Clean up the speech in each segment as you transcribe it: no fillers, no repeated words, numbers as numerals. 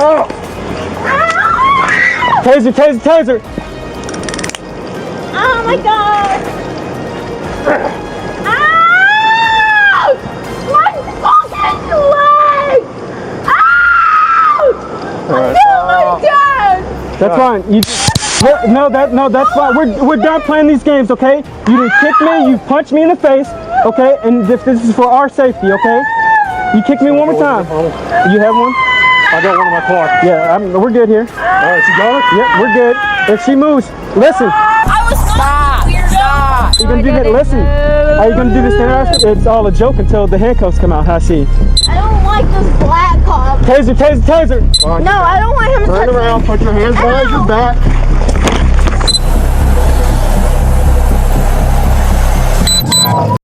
Oh. Taser, taser, taser. Oh my god. Ow! My fucking leg! Ow! Right. Oh my god! That's fine. You no, that's fine. We're done playing these games, okay? You didn't kick me, you punched me in the face, okay? And this is for our safety, okay? You kicked me one more time. You have one? I got one in my car. Yeah, we're good here. Alright, you got it? Yep, we're good. If she moves, listen. I was stop! Stop! Are you gonna do that? Listen. Are you gonna do this standardized? It's all a joke until the handcuffs come out, I see. I don't like this black cop. Taser, taser, taser. No, I don't want him to Turn touch around, me. put your hands behind your back.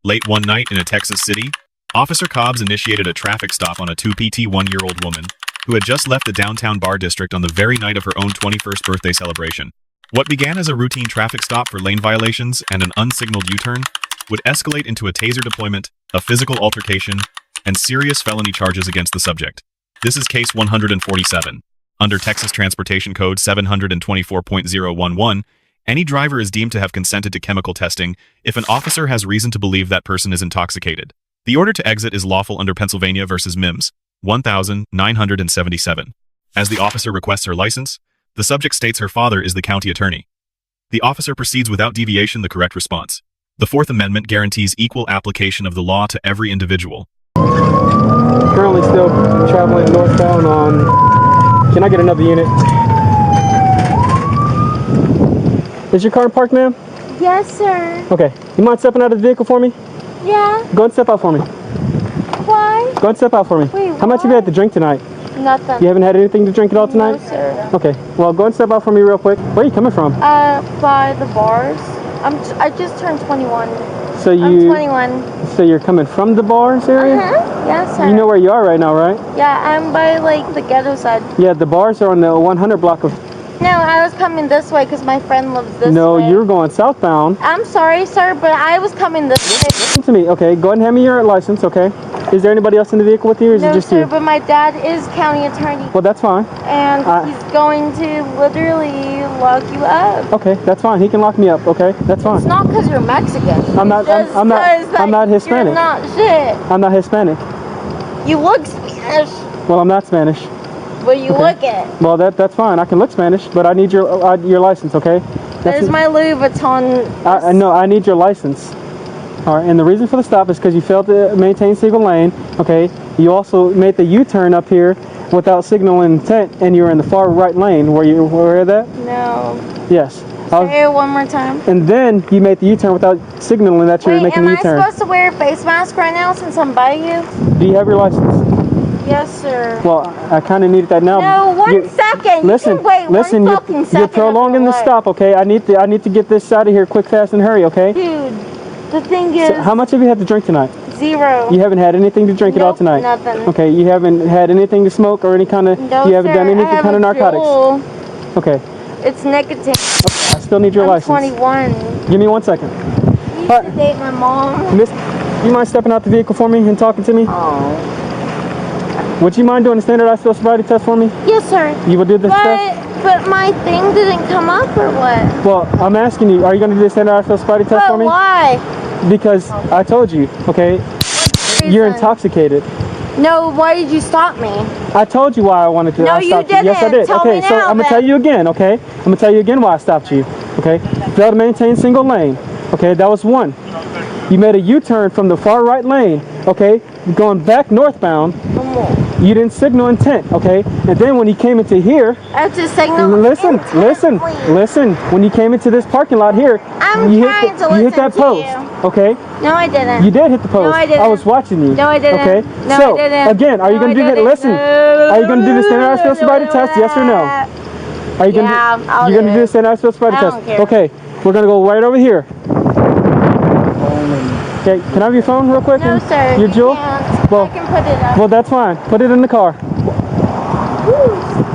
Late one night in a Texas city, Officer Cobbs initiated a traffic stop on a 21-year-old woman who had just left the downtown bar district on the very night of her own 21st birthday celebration. What began as a routine traffic stop for lane violations and an unsignaled U-turn would escalate into a taser deployment, a physical altercation, and serious felony charges against the subject. This is case 147. Under Texas Transportation Code 724.011, any driver is deemed to have consented to chemical testing if an officer has reason to believe that person is intoxicated. The order to exit is lawful under Pennsylvania v. Mims, 1977. As the officer requests her license, the subject states her father is the county attorney. The officer proceeds without deviation the correct response. The Fourth Amendment guarantees equal application of the law to every individual. Currently still traveling northbound on... Can I get another unit? Is your car parked, ma'am? Yes, sir. Okay. You mind stepping out of the vehicle for me? Yeah. Go and step out for me. Why? Go and step out for me. Wait, how much have you had to drink tonight? Nothing. You haven't had anything to drink at all tonight? No, sir. Okay. Well, go and step out for me real quick. Where are you coming from? By the bars. I just turned 21. So I'm 21. So you're coming from the bars area? Yes, sir. You know where you are right now, right? Yeah, I'm by like the ghetto side. Yeah, the bars are on the 100 block of... No, I was coming this way because my friend lives this way. No, you're going southbound. I'm sorry, sir, but I was coming this way. Listen to me, okay? Go ahead and hand me your license, okay? Is there anybody else in the vehicle with you, or is it just sir, you? But my dad is county attorney. Well, that's fine. And he's going to literally lock you up. Okay, that's fine. He can lock me up, okay? That's fine. It's not because you're Mexican. I'm not Hispanic. You're not shit. I'm not Hispanic. You look Spanish. Well, I'm not Spanish. But you look it. Well, that's fine. I can look Spanish, but I need your license, okay? There's my Louis Vuitton. No, I need your license. All right, and the reason for the stop is because you failed to maintain single lane, okay? You also made the U-turn up here without signal intent, and you're in the far right lane. Were you aware of that? No. Yes. Say it one more time. And then you made the U-turn without signaling that you were making the U-turn. Am I supposed to wear a face mask right now since I'm by you? Do you have your license? Yes, sir. Well, I kind of needed that now. No, one second. Listen, you're prolonging the stop, okay? I need to get this out of here quick, fast, and hurry, okay? Dude, the thing is... So how much have you had to drink tonight? 0. You haven't had anything to drink at all tonight? Nothing. Okay, you haven't had anything to smoke or any kind of... No, you haven't done any kind of narcotics? Juul. Okay. It's nicotine. Okay, I still need your license. 21. Give me 1 second. You used to date my mom. Miss, you mind stepping out the vehicle for me and talking to me? Oh. Would you mind doing a standardized sobriety test for me? Yes, sir. You will do this test? But my thing didn't come up, or what? Well, I'm asking you, are you going to do a standardized sobriety test for me? Why? Because I told you, okay? You're intoxicated. No, why did you stop me? I told you why I wanted to. No, you didn't. Yes, I did. Tell okay, me so now, I'm gonna tell you again. Okay, I'm gonna tell you again why I stopped you. Okay, failed to maintain single lane. Okay, that was 1. You made a U-turn from the far right lane. Okay, going back northbound. You didn't signal intent. Okay, and then when you came into here, I just signal. Listen. When you came into this parking lot here, you hit that post. Okay. No, I didn't. You did hit the post. No, I didn't. I was watching you. No, I didn't. Okay. No, so, I didn't. again, are you going to do that? Listen. Are you going to do the standardized sobriety test? Yes or no? Are you going to? You're going to do the standardized sobriety test? Care. Okay. We're going to go right over here. Okay. Can I have your phone real quick? No, sir. Your jewel? Can't. Well, I can put it up. Well, that's fine. Put it in the car.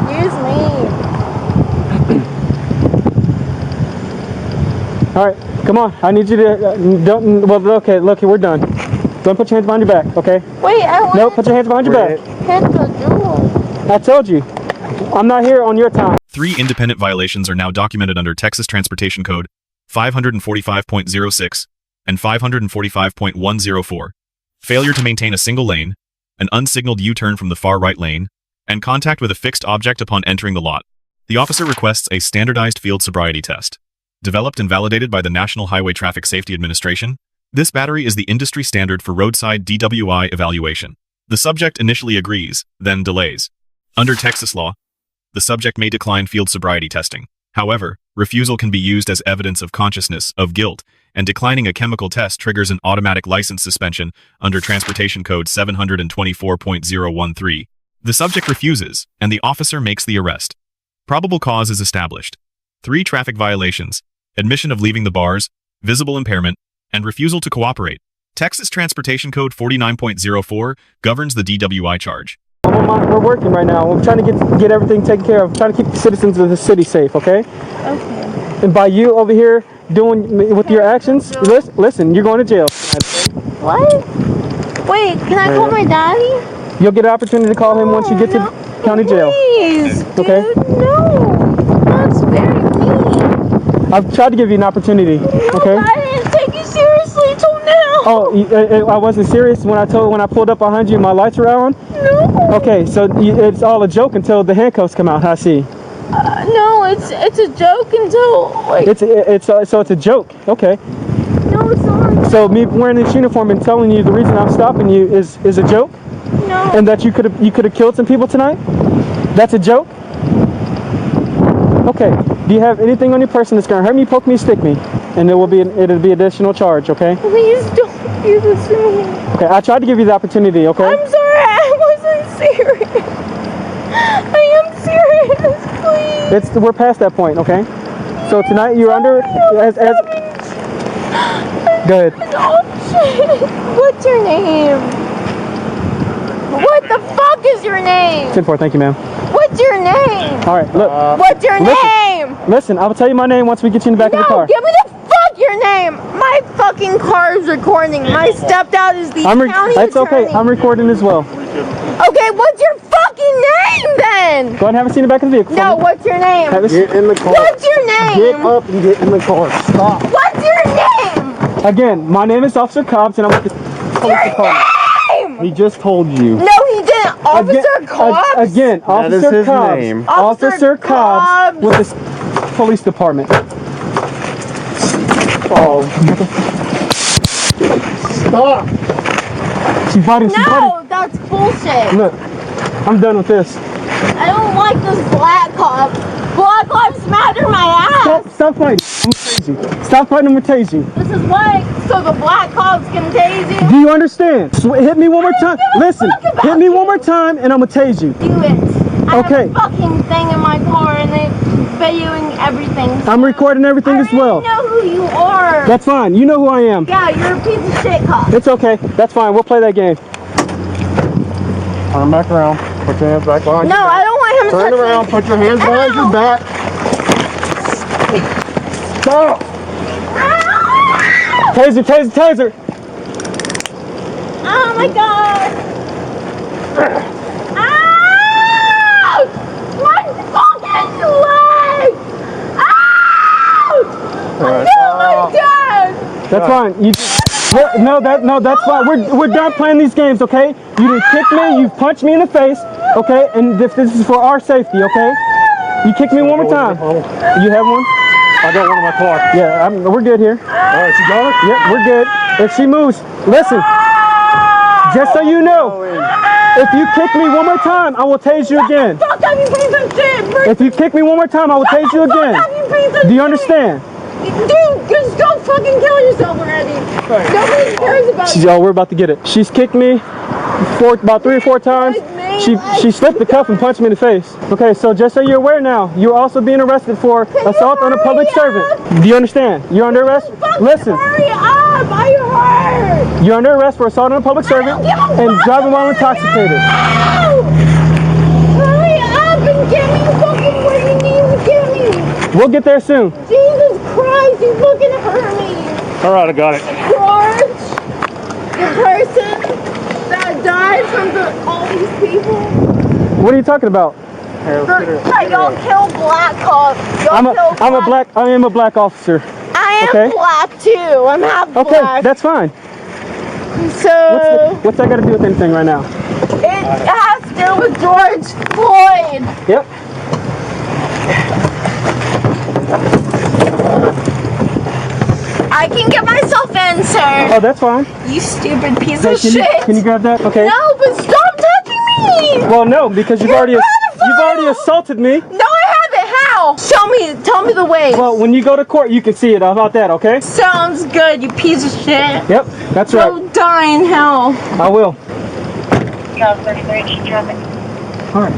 Excuse me. All right. Come on. I need you to don't. Well, okay. Look, we're done. Don't put your hands behind your back. Okay. Wait. I want. No. Put your hands behind your back. Hit the jewel. I told you. I'm not here on your time. 3 independent violations are now documented under Texas Transportation Code 545.06 and 545.104. Failure to maintain a single lane, an unsignaled U-turn from the far right lane, and contact with a fixed object upon entering the lot. The officer requests a standardized field sobriety test. Developed and validated by the National Highway Traffic Safety Administration, this battery is the industry standard for roadside DWI evaluation. The subject initially agrees, then delays. Under Texas law, the subject may decline field sobriety testing. However, refusal can be used as evidence of consciousness of guilt, and declining a chemical test triggers an automatic license suspension under Transportation Code 724.013. The subject refuses, and the officer makes the arrest. Probable cause is established. 3 traffic violations: admission of leaving the bars, visible impairment, and refusal to cooperate. Texas Transportation Code 49.04 governs the DWI charge. We're working right now. We're trying to get everything taken care of. We're trying to keep the citizens of the city safe, okay? Okay. And by you over here doing with your actions, listen, you're going to jail. What? Wait, can I call my daddy? You'll get an opportunity to call him once you get to county jail. Please, Okay? dude, no. That's very mean. I've tried to give you an opportunity, okay? I didn't take you seriously till now. Oh, I wasn't serious when I pulled up behind you and my lights were on? No. Okay, so it's all a joke until the handcuffs come out, I see. No, it's a joke until, like... So it's a joke, okay. No, it's not. So me wearing this uniform and telling you the reason I'm stopping you is a joke? No. And that you could have killed some people tonight? That's a joke? Okay. Do you have anything on your person that's gonna hurt me, poke me, stick me? And it'll be additional charge, okay? Please don't do this to me. Okay, I tried to give you the opportunity, okay? I'm sorry, I wasn't serious. I am serious, please. We're past that point, okay? So tonight you're under Go ahead. Oh shit. What's your name? What the fuck is your name? 10-4, thank you, ma'am. What's your name? All right, look. What's your name? Listen, I will tell you my name once we get you in the back of the car. No, give me the fuck your name. My fucking car is recording. My stepdad is the county It's okay. attorney. I'm recording as well. Okay, what's your fucking name then? Go ahead and have a seat in the back of the vehicle. No, what's your name? Have a seat. Get in the car. What's your name? Get up and get in the car. Stop. What's your name? Again, my name is Officer Cobbs, and I'm with the police department. He just told you. No, he didn't. Officer Cobbs? Again, That Officer is his Cobbs. name. Officer Cobbs with the police department. Oh. Stop. She's biting. No, that's bullshit. Look, I'm done with this. I don't like this black cop. Black Lives Matter my ass. Stop fighting. I'm gonna tase you. Stop fighting, I'm gonna tase you. This is why, so the black cops can tase you. Do you understand? Hit me one more time. Listen, hit me one more time and I'm gonna tase you. Do it. I Okay. have a fucking thing in my car and they're videoing everything. I'm recording everything as well. I already know who you are. That's fine. You know who I am. Yeah, you're a piece of shit cop. It's okay. That's fine. We'll play that game. Turn back around. Put your hands back behind No, your back. I don't want him to Turn touch around. me. Put your hands behind your back. Stop. Taser, taser, taser. Oh my god. Ouch! My fucking leg! Ouch! Alright, Oh my god! That's fine. No, that's fine. We're done playing these games, okay? You didn't kick me, you punched me in the face, okay? And this is for our safety, okay? You kick me one more time. You have one? I got one in my car. Yeah, we're good here. Alright, you got it? Yep, we're good. If she moves, listen. Just so you know, if you kick me one more time, I will tase you again. Fuck up, you piece of shit! If you kick me one more time, I will tase you again. Do you understand? Dude, just go fucking kill yourself already. Nobody cares about you. Oh, we're about to get it. She's kicked me about 3 or 4 times. She slipped the cuff and punched me in the face. Okay, so just so you're aware now, you're also being arrested for assault on a public servant. Do you understand? You're under arrest. Listen, Hurry up! I heard! you're under arrest for assault on a public servant and driving while intoxicated. Ow! Hurry up and get me fucking where you need to get me! We'll get there soon. Jesus Christ, you fucking hurt me! Alright, I got it. George, the person that died from all these people. What are you talking about? Y'all kill black cops. I am a black officer. I am Okay. black too. I'm half Okay, black. that's fine. So What's that got to do with anything right now? it has to do with George Floyd. Yep. I can get myself in, sir. Oh, that's fine. You stupid piece Hey, of shit. Can you grab that? Okay. No, but stop touching me. Well, no, because you've already assaulted me. No, I haven't. How? Tell me the way. Well, when you go to court, you can see it. How about that? Okay. Sounds good, you piece of shit. Yep, that's Go right. die in hell. I will. Cal 33 traffic. All right.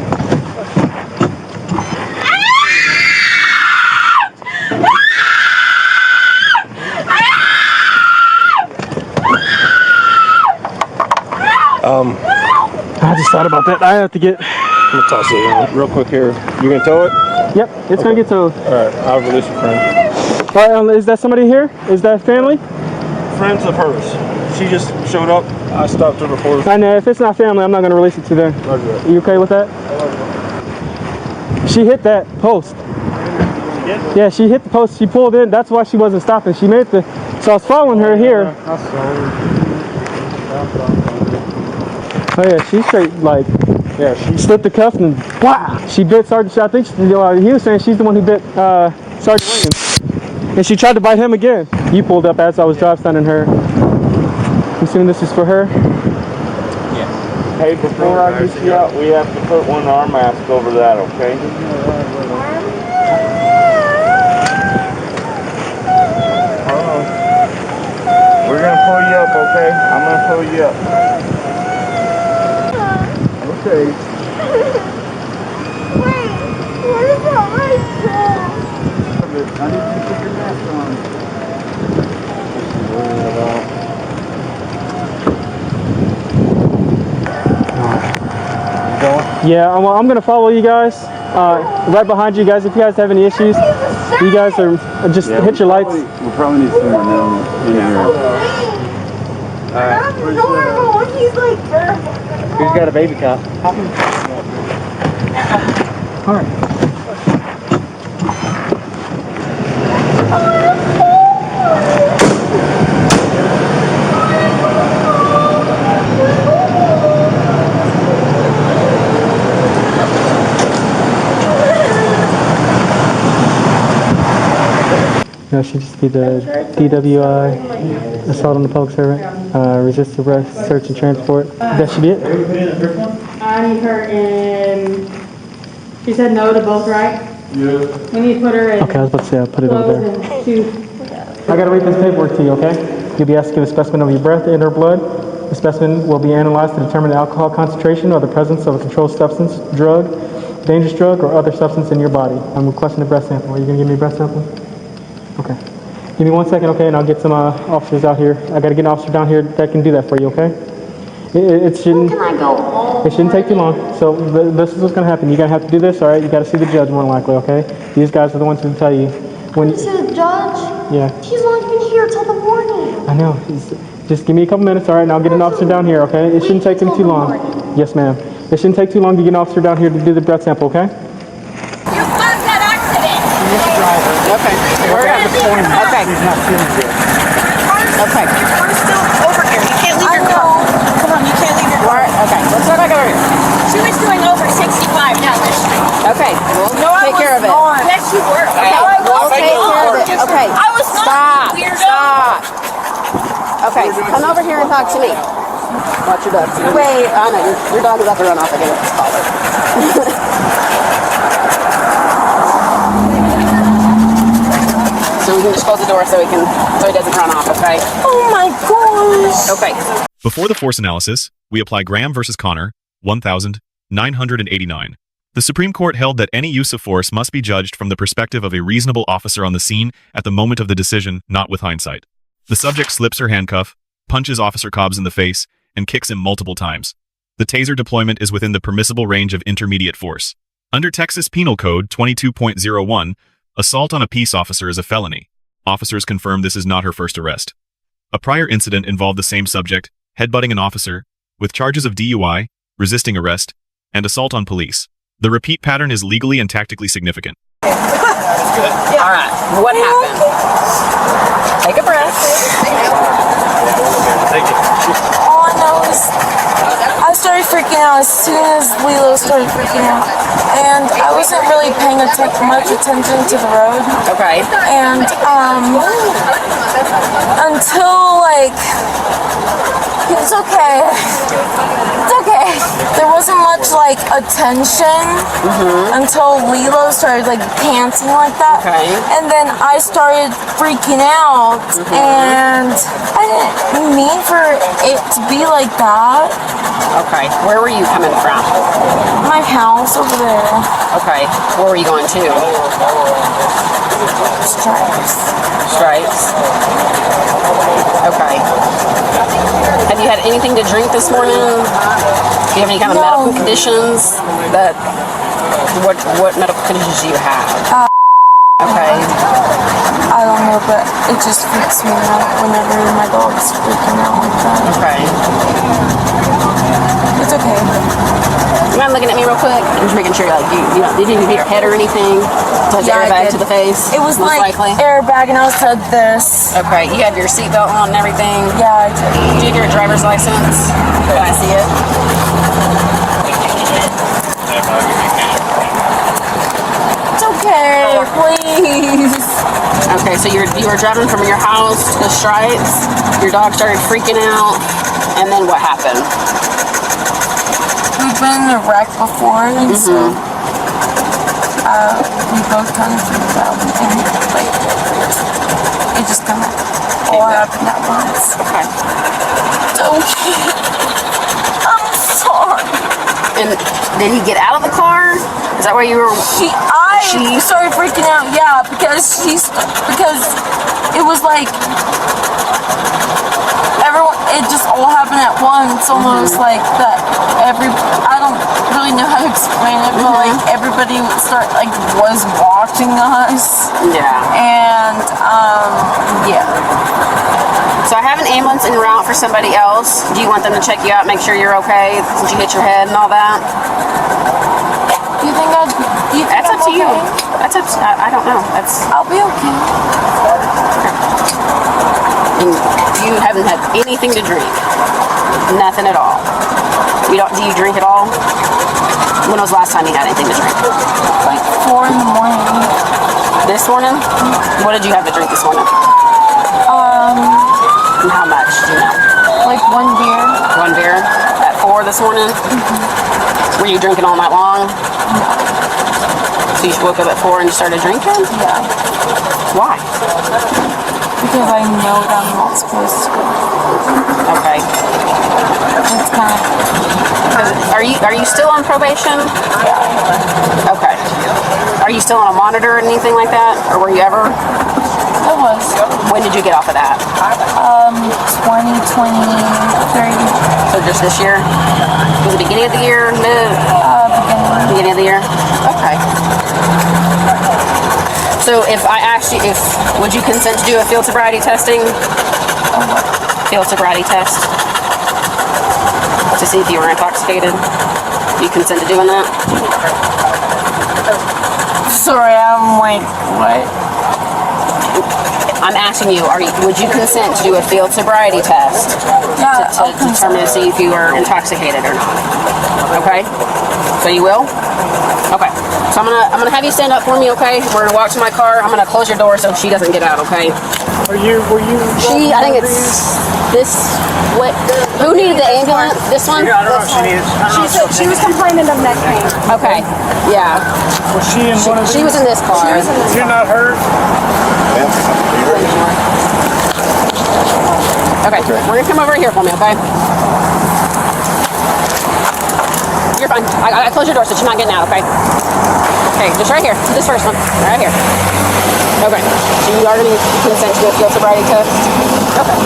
I just thought about that. I have to get. I'm gonna toss it around real quick here. You gonna tow it? Yep, it's gonna get towed. All right, I'll release your friend. All right, is that somebody here? Is that family? Friends of hers. She just showed up. I stopped her before. I know. If it's not family, I'm not gonna release it to them. Roger that. You okay with that? She hit that post. Yeah, she hit the post. She pulled in. That's why she wasn't stopping. She made the. So I was following her here. Oh yeah, she straight like. Yeah, she slipped the cuff and wow, she bit Sergeant. I think he was saying she's the one who bit Sergeant Williams, and she tried to bite him again. You pulled up as I was drive stunning her. I'm assuming this is for her. Hey, before I get you out, we have to put one arm mask over that, okay? Hold on. We're gonna pull you up, okay? I'm gonna pull you up. Okay. Wait, what about my soul? I need you to put your mask on. Yeah, well, I'm gonna follow you guys. Right behind you guys. If you guys have any issues, you guys are just hit your lights. We probably need someone in here. That's normal. He's like perfect. Who's got a baby cop? All right. No, she just did the DWI, assault on the public servant, resist arrest, search and transport. That should be it. I need her in, she said no to both, right? Yeah. We need to put her in Okay, I was about to say I'll put it over clothes there. and shoes. I gotta read this paperwork to you, okay? You'll be asked to give a specimen of your breath and or blood. The specimen will be analyzed to determine the alcohol concentration or the presence of a controlled substance, drug, dangerous drug, or other substance in your body. I'm requesting a breath sample. Are you gonna give me a breath sample? Okay. Give me 1 second, okay, and I'll get some officers out here. I gotta get an officer down here that can do that for you, okay? It shouldn't. Can I go home? It shouldn't take too long. So this is what's gonna happen. You're gonna have to do this, all right? You gotta see the judge more than likely, okay? These guys are the ones who tell you when. You see the judge? Yeah. He's not even here till the morning. I know. Just give me a couple minutes, all right? And I'll get an officer down here, okay? It shouldn't take them too long. Yes, ma'am. It shouldn't take too long to get an officer down here to do the breath sample, okay? You caused that accident. Okay. We're at the point. Okay. She's not feeling good. Okay. Your car's still over here. You can't leave your car. Come on, you can't leave your car. Okay. Let's go back over here. She was doing over 65 down this street. Okay. We'll take care of it. Yes, you were. Okay. We'll take care of it. Okay. I was not. Stop. Weirdo. Stop. Okay. Come over here and talk to me. Watch your dog. Wait. Oh no, your dog is about to run off again with this collar. So we can just close the door so he doesn't run off, okay? Oh my gosh. Okay. Before the force analysis, we apply Graham versus Connor, 1989. The Supreme Court held that any use of force must be judged from the perspective of a reasonable officer on the scene at the moment of the decision, not with hindsight. The subject slips her handcuff, punches Officer Cobbs in the face, and kicks him multiple times. The taser deployment is within the permissible range of intermediate force. Under Texas Penal Code 22.01, assault on a peace officer is a felony. Officers confirm this is not her first arrest. A prior incident involved the same subject, headbutting an officer, with charges of DUI, resisting arrest, and assault on police. The repeat pattern is legally and tactically significant. Alright, what happened? Take a breath. All I know is I started freaking out as soon as Lilo started freaking out. And I wasn't really paying much attention to the road. Okay. And until like, it's okay. It's okay. There wasn't much like attention until Lilo started like panting like that. Okay. And then I started freaking out, and I didn't mean for it to be like that. Okay. Where were you coming from? My house over there. Okay. Where were you going to? Stripes. Stripes. Okay. Have you had anything to drink this morning? Do you have any kind of medical conditions? What medical conditions do you have? Okay. I don't know, but it just freaks me out whenever my dog's freaking out like that. Okay. It's okay. You mind looking at me real quick? I'm just making sure, like, did you hit your head or anything? Touch Yeah, I airbag did. to the face? It was most like likely. airbag, and I said this. Okay, you have your seatbelt on and everything. Yeah, I did. Do you have your driver's license? Can I see it? It's okay, please. Okay, so you were driving from your house to the Stripes. Your dog started freaking out, and then what happened? We've been in a wreck before, and so we both kind of freaked out, and like it just kind of all happened at once. Okay. Okay. I'm sorry. And did he get out of the car? Is that where you were? I started freaking out, yeah, because it was like everyone. It just all happened at once, almost like that. I don't really know how to explain it, but like everybody was watching us. Yeah. And yeah. So I have an ambulance en route for somebody else. Do you want them to check you out, make sure you're okay since you hit your head and all that? Do you think That's up to you. That's up to, I don't know. I'll be okay. And you haven't had anything to drink. Nothing at all. Do you drink at all? When was the last time you had anything to drink? Like 4 in the morning. This morning? What did you have to drink this morning? And how much, do you know? Like 1 beer. 1 beer? At 4 this morning? Were you drinking all night long? No. So you woke up at 4 and you started drinking? Yeah. Why? Because I know that I'm not supposed to. Okay. It's kind of. Are you still on probation? Yeah. Okay. Are you still on a monitor or anything like that? Or were you ever? I was. When did you get off of that? 2023. So just this year? Was it beginning of the year? Mid? Beginning of the year? Okay. So if I asked you would you consent to do a field sobriety testing? Field sobriety test? To see if you were intoxicated? You consent to doing that? Sorry, I'm like, what? I'm asking you, would you consent to do a field sobriety test Yeah, to determine to see if you are intoxicated or not? Okay? So you will? Okay. So I'm gonna have you stand up for me, okay? We're gonna walk to my car. I'm gonna close your door so she doesn't get out, okay? Were you? I think it's this. What? Who needed the ambulance? This one? Yeah, I don't know if she needs. She said she was complaining of neck pain. Okay. Yeah. Was she in one of these? She was in this car. You're not hurt? Okay. We're gonna come over here for me, okay? You're fine. I close your door so she's not getting out, okay? Okay, just right here. This first one. Right here. Okay. So you are going to consent to a field sobriety test? Okay.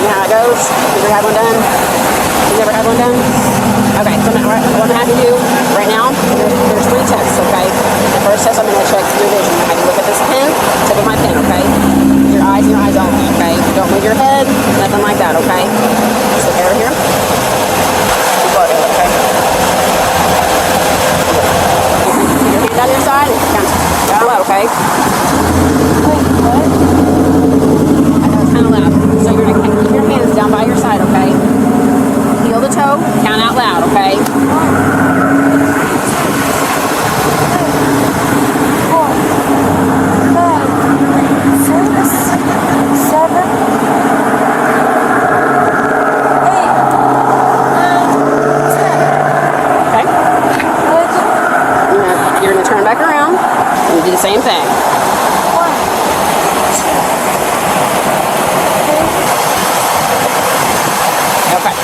You know how it goes? You ever had one done? You never had one done? Okay, so what I'm going to have you do right now, there's 3 tests, okay? The first test, I'm going to check your vision. I have you look at this pen, tip of my pen, okay? Your eyes and your eyes only, okay? Don't move your head, nothing like that, okay? Just look over here. Keep looking, okay? gonna do the same thing. Okay.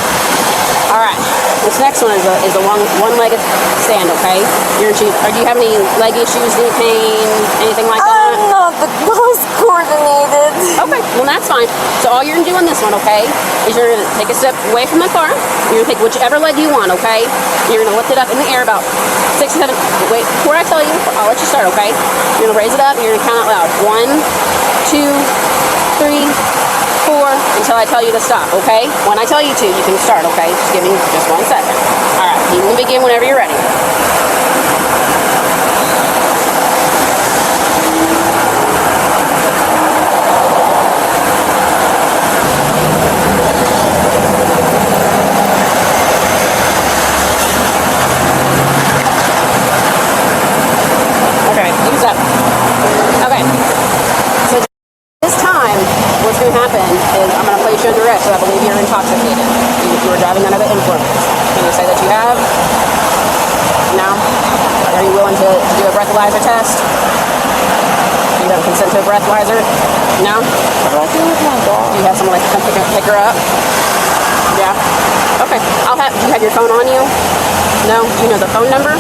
All right. This next one is a one-legged stand. Okay. Do you have any leg issues, any pain, anything like that? I'm not the most coordinated. Okay, well that's fine. So all you're gonna do on this one, okay, is you're gonna take a step away from the car. You're gonna take whichever leg you want, okay? You're gonna lift it up in the air about 6 or 7. Wait, before I tell you, I'll let you start, okay? You're gonna raise it up and you're gonna count out loud. 1, 2, 3, 4, until I tell you to stop, okay? When I tell you to, you can start, okay? Just give me just 1 second. All right, you can begin whenever you're ready. Okay, use up. Okay. So this time, what's going to happen is I'm going to place you under arrest, so I believe you're intoxicated. You were driving under the influence. Can you say that you have? No? Are you willing to do a breathalyzer test? You don't consent to a breathalyzer? No? What do I do with my dog? Do you have someone that can come pick her up? Yeah? Okay. Do you have your phone on you? No? Do you know the phone number?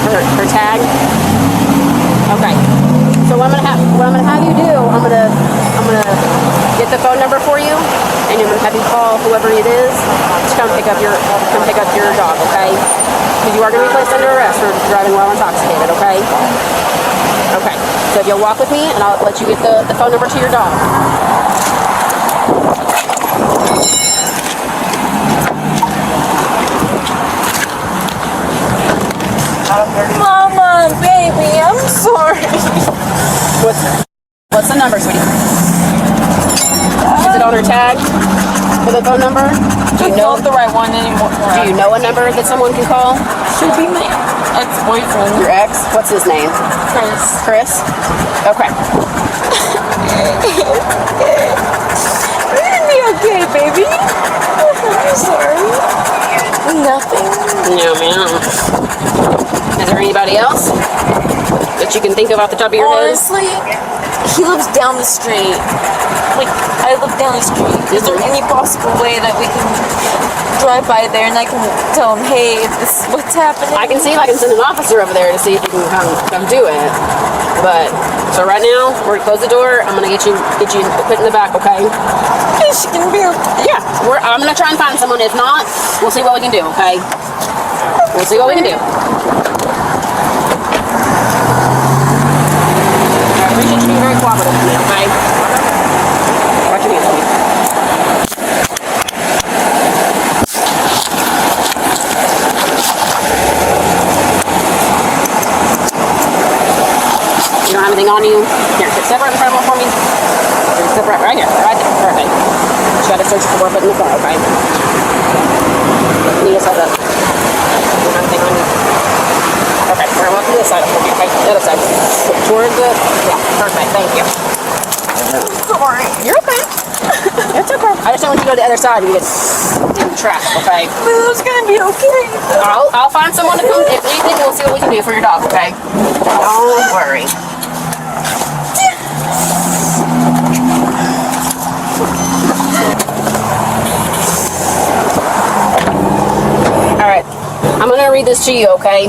Her tag. Okay. So what I'm gonna have you do, I'm gonna get the phone number for you, and I'm gonna have you call whoever it is to come pick up your dog. Okay? Because you are gonna be placed under arrest for driving while intoxicated. Okay? Okay. So if you'll walk with me, and I'll let you get the phone number to your dog. Mama, baby, I'm sorry. What's the number, sweetie? Is it on her tag for the phone number? Do you know the right one anymore? Do you know a number that someone can call? Should be my ex-boyfriend. Your ex? What's his name? Chris. Chris? Okay. We're gonna be okay, baby. I'm sorry. Nothing. No, ma'am. Is there anybody else that you can think of off the top of your head? Honestly, he lives down the street. Like, I live down the street. Is there any possible way that we can drive by there and I can tell him, hey, this is what's happening? I can see if I can send an officer over there to see if he can come do it. But so right now, we're gonna close the door. I'm gonna get you put in the back, okay? She can be okay. Yeah, I'm gonna try and find someone. If not, we'll see what we can do, okay? We'll see what we can do. I appreciate you being very cooperative with me, okay? Watch your hands for me. You don't have anything on you? Here, step right in front of one for me. Step right here. Right there. Perfect. Just gotta search for it in the car, okay? You just have that. You don't have anything on you? Okay, we're gonna walk to this side of you, okay? The other side. Towards the... Yeah, perfect. Thank you. Sorry. You're okay. It's okay. I just don't want you to go to the other side and get in traffic, okay? It's gonna be okay. I'll find someone to come. If anything, we'll see what we can do for your dog, okay? Don't worry. Alright, I'm going to read this to you, okay?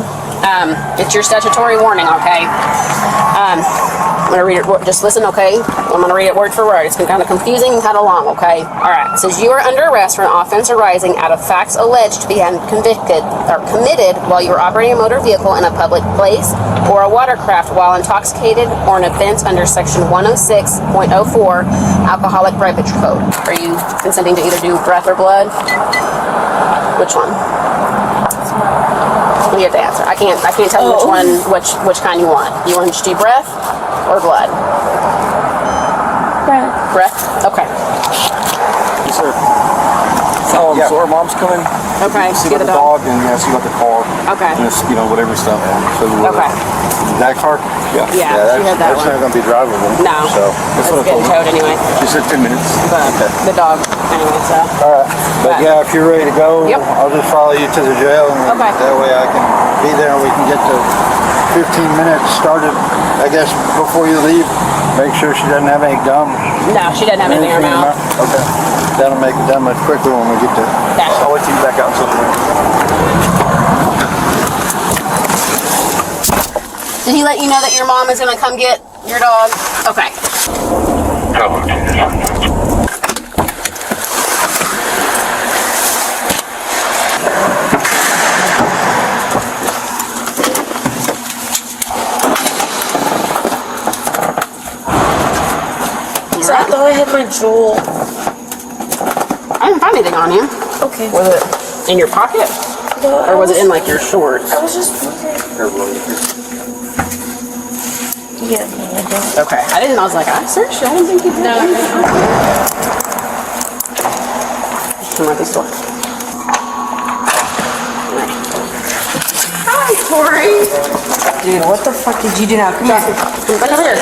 It's your statutory warning, okay? I'm going to read it, just listen, okay? I'm going to read it word for word. It's been kind of confusing and kind of long, okay? Alright, it says you are under arrest for an offense arising out of facts alleged to be convicted or committed while you were operating a motor vehicle in a public place or a watercraft while intoxicated or an offense under section 106.04 Alcoholic Beverage Code. Are you consenting to either do breath or blood? Which one? You have to answer. I can't tell you which kind you want. You want to do breath or blood? Breath. Okay. Yes, sir. So our mom's coming. Okay. See about the dog and see about the car. Okay. And just, whatever stuff. So Okay. That car? Yeah. Yeah, she had that That's one. not going to be drivable. No. So It's getting towed anyway. She said 10 minutes. But the dog and anyway, so. Alright. But yeah, if you're ready to go, Yep. I'll just follow you to the jail, and Okay. that way I can be there and we can get the 15 minutes started, I guess, before you leave. Make sure she doesn't have any gum. No, she doesn't have anything in her mouth. Okay. That'll make it that much quicker when we get there. Gotcha. I'll wait till you back out somewhere. Did he let you know that your mom is gonna come get your dog? Okay. So I thought I had my jewel. I didn't find anything on you. Okay. Was it in your pocket? No, Or was it in like your shorts? I was just wondering. Yeah, no, I don't. Okay. I didn't. I was like, I searched. I didn't think you did. No. Come at the store. Hi, Tori. Dude, what the fuck did you do now? Come here. Right over here.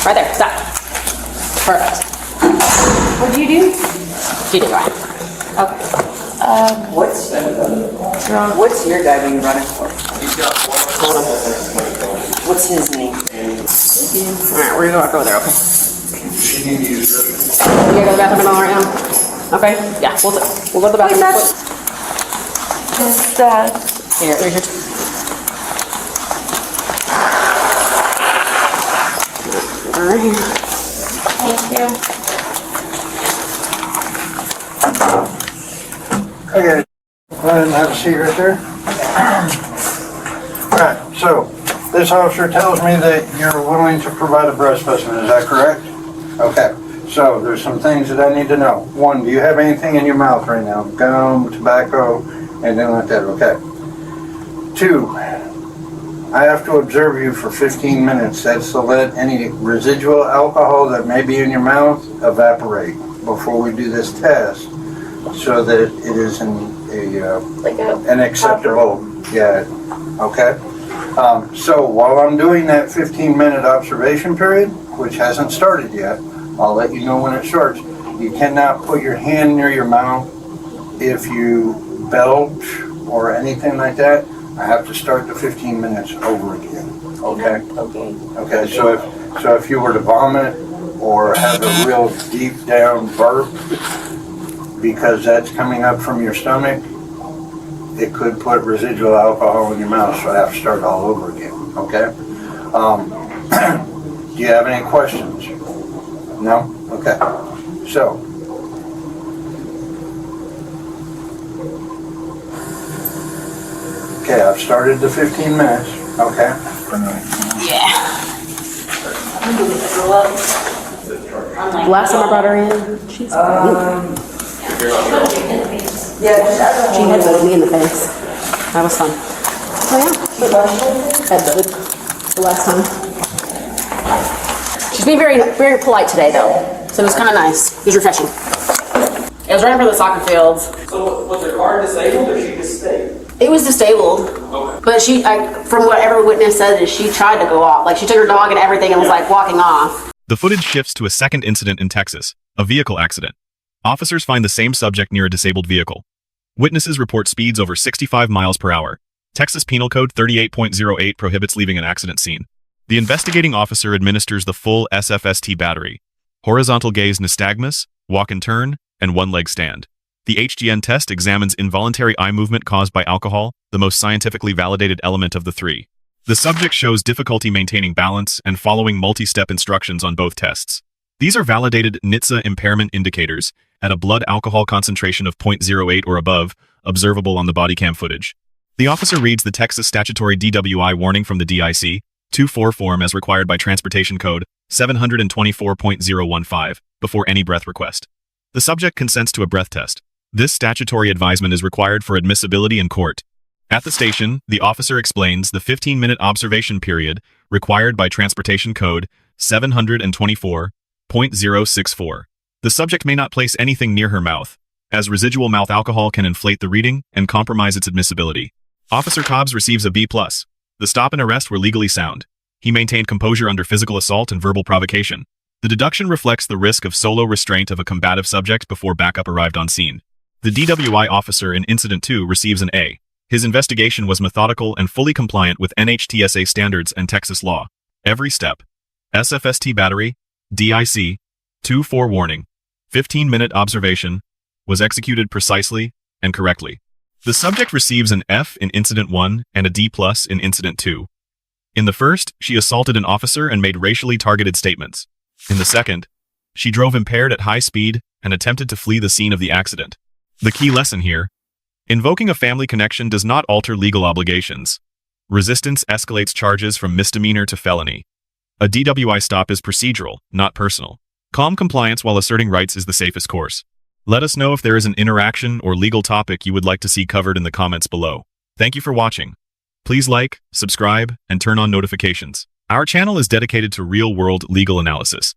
Right there. Stop. Perfect. What do you do? You did right. Okay. What's your guy being running for? Hold on. What's his name? Alright, we're gonna walk over there, okay? You gotta go to the bathroom and all right now? Okay? Yeah, we'll go to the bathroom. His dad. Here, there's your... Right here. Thank you. Okay. Go ahead and have a seat right there. Alright, so this officer tells me that you're willing to provide a breath specimen, is that correct? Okay, so there's some things that I need to know. One, do you have anything in your mouth right now? Gum, tobacco, anything like that, okay. Two, I have to observe you for 15 minutes. That's to let any residual alcohol that may be in your mouth evaporate before we do this test, so that it is an acceptable, yeah, okay? So while I'm doing that 15-minute observation period, which hasn't started yet, I'll let you know when it starts. You cannot put your hand near your mouth if you belch or anything like that. I have to start the 15 minutes over again, okay? Okay, so if you were to vomit or have a real deep down burp, because that's coming up from your stomach, it could put residual alcohol in your mouth, so I have to start all over again, okay? Do you have any questions? No? Okay. So, okay, I've started the 15 minutes, okay? Last time I brought her in, she's she headbutted me in the face. That was fun. Oh yeah, headbutted the last time. She's being very, very polite today though, so it was kind of nice. It was refreshing. It was right in front of the soccer fields. So was her car disabled or she just stayed? It was disabled, but she, from what every witness said, is she tried to go off. Like she took her dog and everything and was like walking off. The footage shifts to a second incident in Texas, a vehicle accident. Officers find the same subject near a disabled vehicle. Witnesses report speeds over 65 miles per hour. Texas Penal Code 38.08 prohibits leaving an accident scene. The investigating officer administers the full SFST battery: horizontal gaze nystagmus, walk and turn, and one-leg stand. The HGN test examines involuntary eye movement caused by alcohol, the most scientifically validated element of the three. The subject shows difficulty maintaining balance and following multi-step instructions on both tests. These are validated NHTSA impairment indicators at a blood alcohol concentration of 0.08 or above, observable on the Bodycam footage. The officer reads the Texas statutory DWI warning from the DIC 2-4 form as required by Transportation Code 724.015 before any breath request. The subject consents to a breath test. This statutory advisement is required for admissibility in court. At the station, the officer explains the 15-minute observation period required by Transportation Code 724.064. The subject may not place anything near her mouth, as residual mouth alcohol can inflate the reading and compromise its admissibility. Officer Cobbs receives a B+. The stop and arrest were legally sound. He maintained composure under physical assault and verbal provocation. The deduction reflects the risk of solo restraint of a combative subject before backup arrived on scene. The DWI officer in Incident 2 receives an A. His investigation was methodical and fully compliant with NHTSA standards and Texas law. Every step. SFST battery, DIC, 2-4 warning, 15-minute observation, was executed precisely and correctly. The subject receives an F in Incident 1 and a D+ in Incident 2. In the first, she assaulted an officer and made racially targeted statements. In the second, she drove impaired at high speed and attempted to flee the scene of the accident. The key lesson here: invoking a family connection does not alter legal obligations. Resistance escalates charges from misdemeanor to felony. A DWI stop is procedural, not personal. Calm compliance while asserting rights is the safest course. Let us know if there is an interaction or legal topic you would like to see covered in the comments below. Thank you for watching. Please like, subscribe, and turn on notifications. Our channel is dedicated to real-world legal analysis.